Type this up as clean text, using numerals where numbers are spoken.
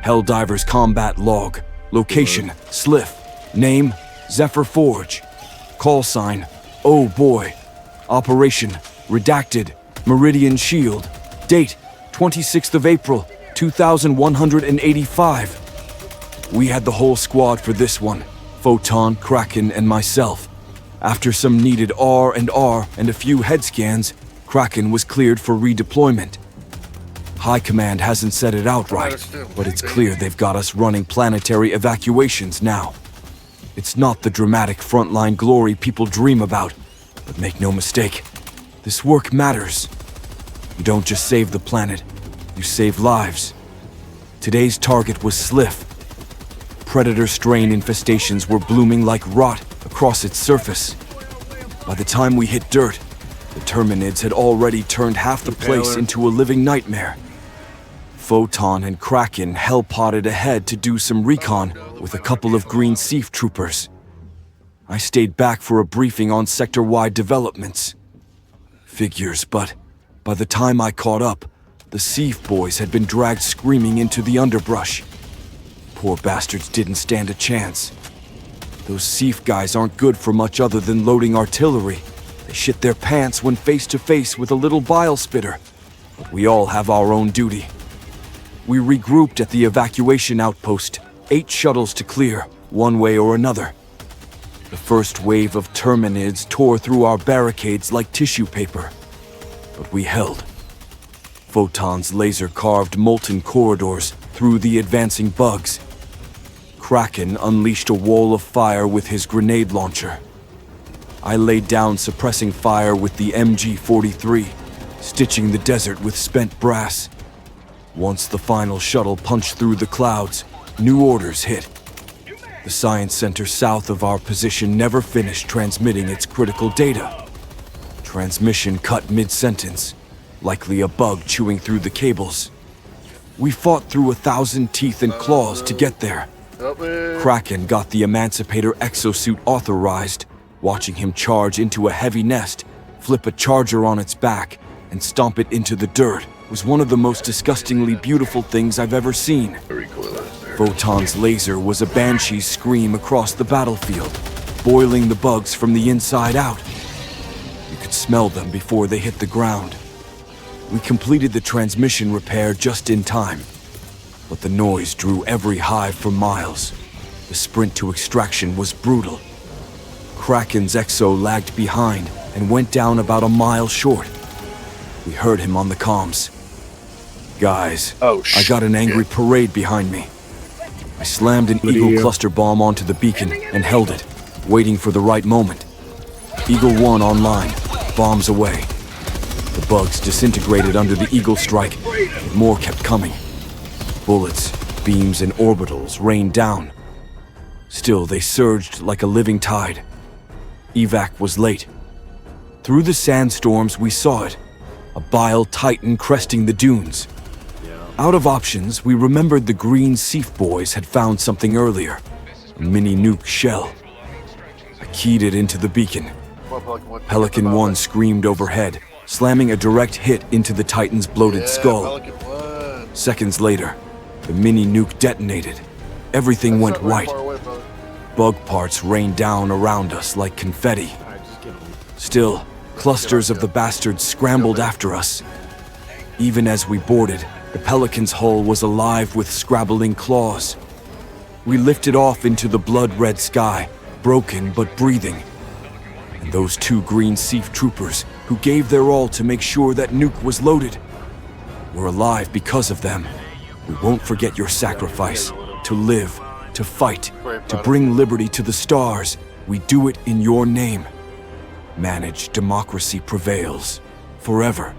Helldivers combat log. Location, Sliff. Name, Zephyr Forge. Call sign, oh boy. Operation, redacted, Meridian shield. Date, 26th of April, 2185. We had the whole squad for this one. Photon, Kraken, and myself. After some needed R&R and a few head scans, Kraken was cleared for redeployment. High Command hasn't said it outright, but it's clear they've got us running planetary evacuations now. It's not the dramatic frontline glory people dream about, but make no mistake, this work matters. You don't just save the planet, you save lives. Today's target was Sliff. Predator strain infestations were blooming like rot across its surface. By the time we hit dirt, the Terminids had already turned half the place into a living nightmare. Photon and Kraken hell-potted ahead to do some recon with a couple of green Seaf troopers. I stayed back for a briefing on sector-wide developments. Figures, but by the time I caught up, the Seaf boys had been dragged screaming into the underbrush. Poor bastards didn't stand a chance. Those Seaf guys aren't good for much other than loading artillery. They shit their pants when face to face with a little bile spitter. But we all have our own duty. We regrouped at the evacuation outpost, 8 shuttles to clear, one way or another. The first wave of Terminids tore through our barricades like tissue paper. But we held. Photon's laser carved molten corridors through the advancing bugs. Kraken unleashed a wall of fire with his grenade launcher. I laid down suppressing fire with the MG-43, stitching the desert with spent brass. Once the final shuttle punched through the clouds, new orders hit. The science center south of our position never finished transmitting its critical data. Transmission cut mid-sentence, likely a bug chewing through the cables. We fought through 1,000 teeth and claws to get there. Kraken got the Emancipator exosuit authorized, watching him charge into a heavy nest, flip a charger on its back, and stomp it into the dirt was one of the most disgustingly beautiful things I've ever seen. Photon's laser was a banshee's scream across the battlefield, boiling the bugs from the inside out. You could smell them before they hit the ground. We completed the transmission repair just in time, but the noise drew every hive for miles. The sprint to extraction was brutal. Kraken's exo lagged behind and went down about a mile short. We heard him on the comms. Guys, I got an angry parade behind me. I slammed an Eagle cluster bomb onto the beacon and held it, waiting for the right moment. Eagle 1 online, bombs away. The bugs disintegrated under the Eagle strike, but more kept coming. Bullets, beams, and orbitals rained down. Still, they surged like a living tide. Evac was late. Through the sandstorms, we saw it. A bile titan cresting the dunes. Out of options, we remembered the green Seaf boys had found something earlier. A mini nuke shell. I keyed it into the beacon. Pelican 1 screamed overhead, slamming a direct hit into the Titan's bloated skull. Seconds later, the mini nuke detonated. Everything went white. Bug parts rained down around us like confetti. Still, clusters of the bastards scrambled after us. Even as we boarded, the Pelican's hull was alive with scrabbling claws. We lifted off into the blood-red sky, broken but breathing. And those 2 green Seaf troopers who gave their all to make sure that nuke was loaded. We're alive because of them. We won't forget your sacrifice. To live, to fight, to bring liberty to the stars. We do it in your name. Managed democracy prevails. Forever.